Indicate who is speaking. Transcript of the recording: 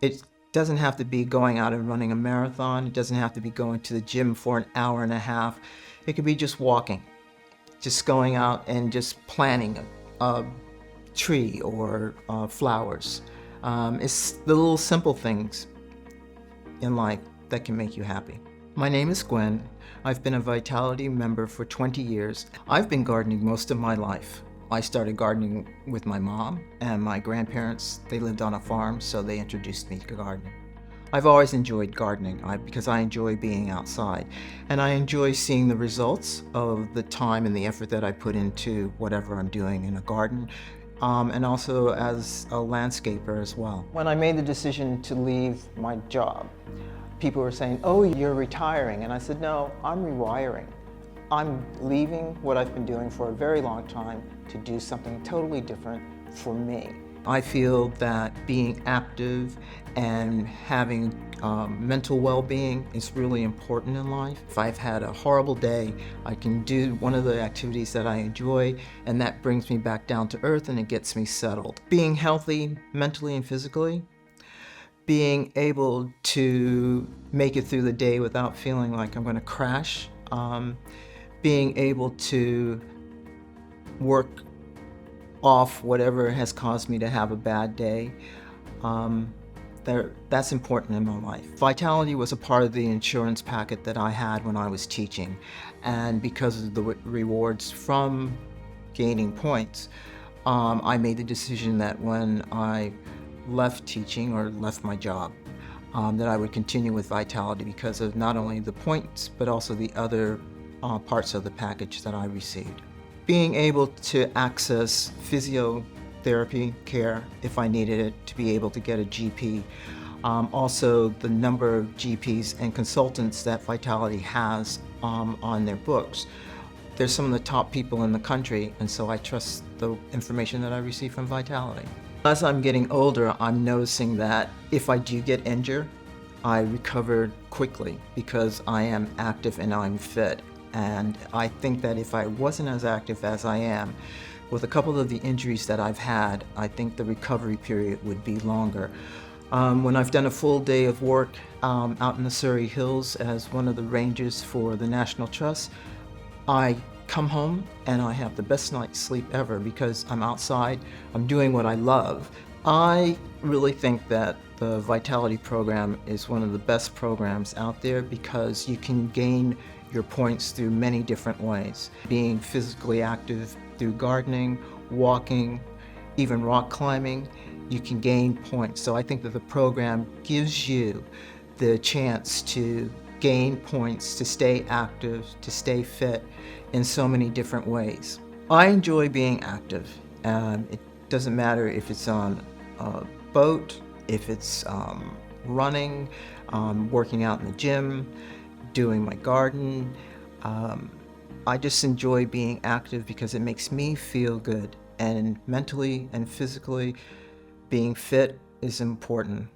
Speaker 1: It doesn't have to be going out and running a marathon. It doesn't have to be going to the gym for an hour and a half. It could be just walking, just going out and just planting a tree or flowers. It's the little simple things in life that can make you happy. My name is Gwen. I've been a Vitality member for 20 years. I've been gardening most of my life. I started gardening with my mom and my grandparents. They lived on a farm, so they introduced me to gardening. I've always enjoyed gardening because I enjoy being outside, and I enjoy seeing the results of the time and the effort that I put into whatever I'm doing in a garden, and also as a landscaper as well. When I made the decision to leave my job, people were saying, "Oh, you're retiring," and I said, "No, I'm rewiring. I'm leaving what I've been doing for a very long time to do something totally different for me." I feel that being active and having mental well-being is really important in life. If I've had a horrible day, I can do one of the activities that I enjoy, and that brings me back down to earth and it gets me settled. Being healthy mentally and physically, being able to make it through the day without feeling like I'm going to crash, being able to work off whatever has caused me to have a bad day, that's important in my life. Vitality was a part of the insurance packet that I had when I was teaching, and because of the rewards from gaining points, I made the decision that when I left teaching or left my job, that I would continue with Vitality because of not only the points but also the other parts of the package that I received. Being able to access physiotherapy care if I needed it, to be able to get a GP. Also the number of GPs and consultants that Vitality has on their books. They're some of the top people in the country, and so I trust the information that I receive from Vitality. As I'm getting older, I'm noticing that if I do get injured, I recover quickly because I am active and I'm fit. And I think that if I wasn't as active as I am, with a couple of the injuries that I've had, I think the recovery period would be longer. When I've done a full day of work out in the Surrey Hills as one of the rangers for the National Trust, I come home and I have the best night's sleep ever because I'm outside, I'm doing what I love. I really think that the Vitality program is one of the best programs out there because you can gain your points through many different ways. Being physically active through gardening, walking, even rock climbing, you can gain points. So I think that the program gives you the chance to gain points, to stay active, to stay fit in so many different ways. I enjoy being active. It doesn't matter if it's on a boat, if it's running, working out in the gym, doing my garden. I just enjoy being active because it makes me feel good, and mentally and physically being fit is important.